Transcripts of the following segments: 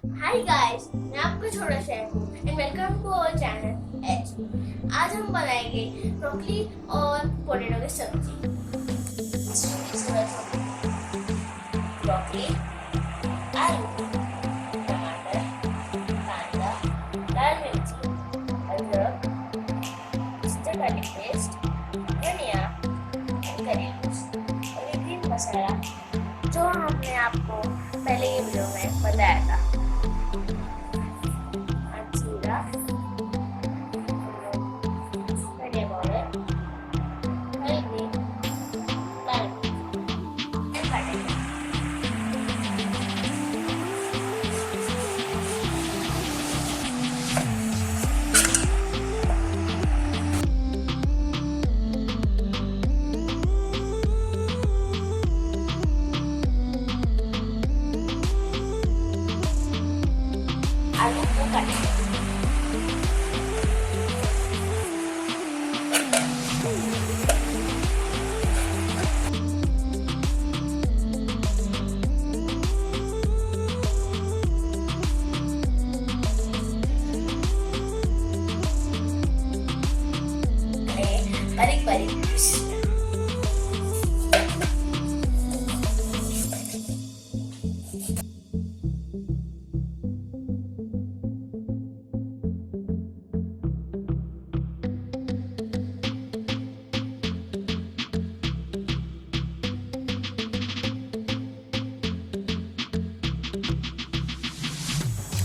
Hi guys, मैं आपका छोटा शेफ हूँ and welcome to our channel H. आज हम बनाएंगे ब्रोकली और पोटैटो की सब्जी। इसमें की जरूरत होगी ब्रोकली, आलू, टमाटर, कांदा, लाल मिर्ची, अदरक, जिंजर गार्लिक पेस्ट, धनिया, करी लीव्स और ये ग्रीन मसाला जो हमने आपको पहले की वीडियो में बताया था। जीरा, धनिया पाउडर, हल्दी, लाल मिर्च and काटे गए। आलू को काटे गए। बारीक बारीक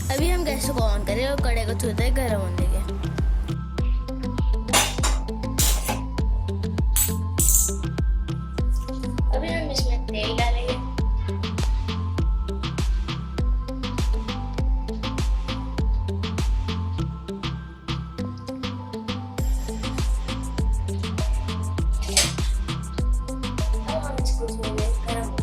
अभी हम गैस को ऑन करें और कढ़ाई को थोड़ी देर गर्म होने देंगे। अभी हम इसमें तेल डालेंगे। अब हम इसको थोड़ी देर गर्म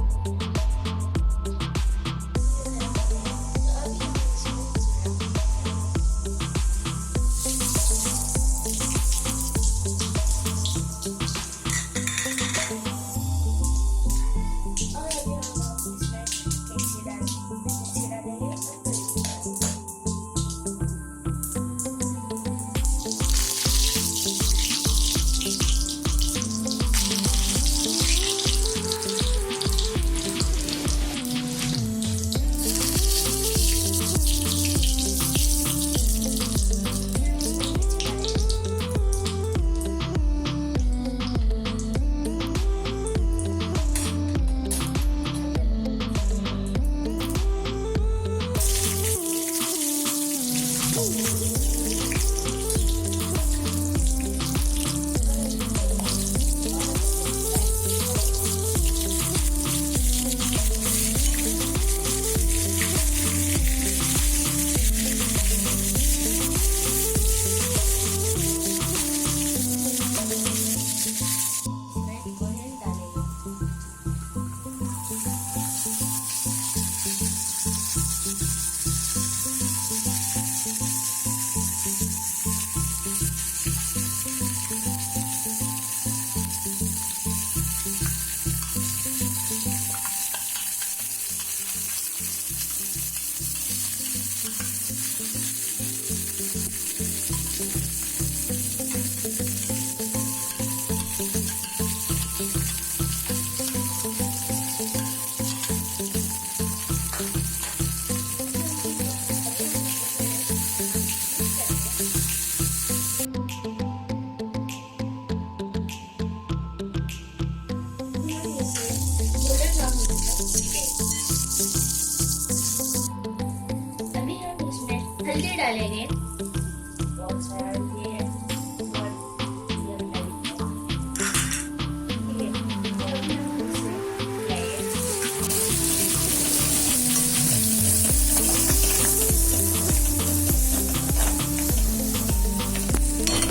हल्दी डालेंगे। बहुत सारा हल्दी है।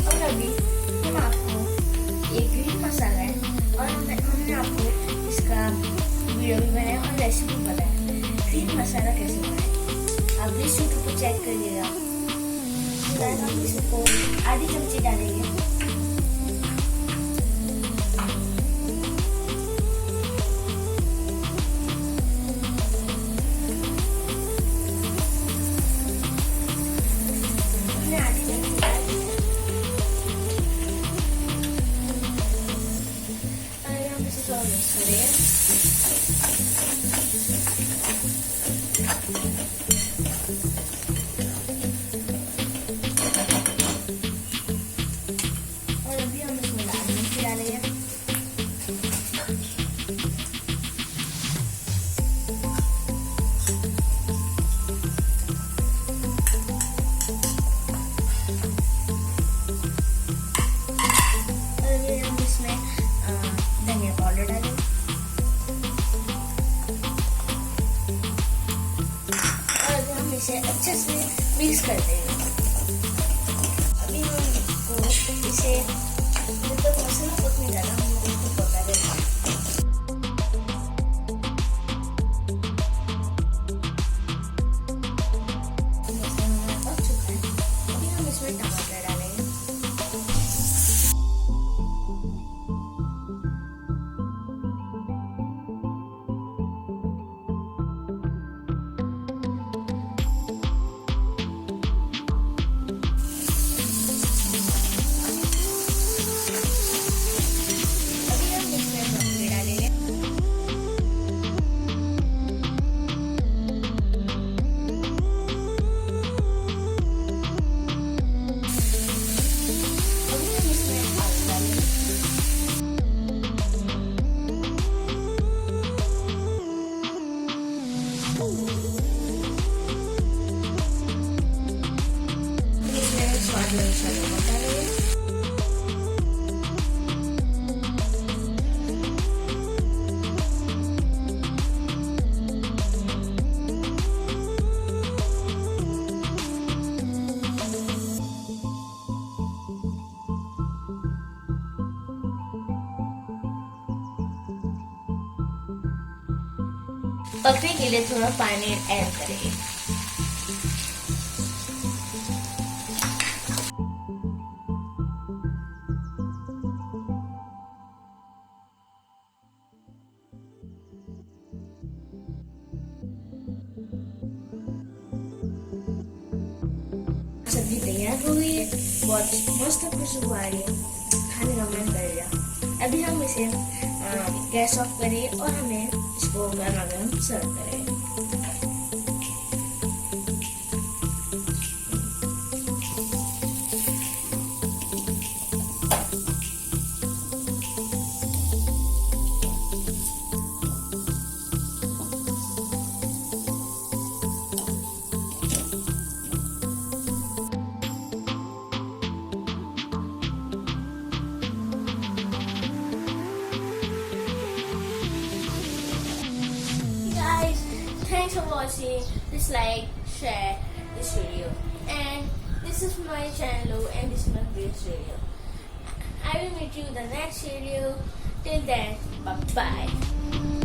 और अभी हम आपको एक ग्रीन मसाला है और हमने आपको इसका वीडियो भी बनाया और रेसिपी बताया ग्रीन मसाला कैसे बनाए। आप भी इस यूट्यूब को चेक करिएगा। हम इसको आधी चमची डालेंगे। इसे अच्छे से मिक्स कर देंगे। अभी हम इसको इसे जब तक मसाला पकने जाता हम इसको पका देंगे। मसाला हमारा पक चुका है। अभी हम इसमें टमाटर डालेंगे। पकने के लिए थोड़ा पानी ऐड करेंगे। सब्जी तैयार हो गई है, बहुत मस्त खुशबू आ रही है, खाने का मन कर रहा। अभी हम इसे गैस ऑफ करेंगे और हमें इसको गर्मा गर्म सर्व करेंगे। Thanks for watching. Please like, share this video. And this is my channel and this is my previous video. I will meet you in the next video. Till then, bye bye.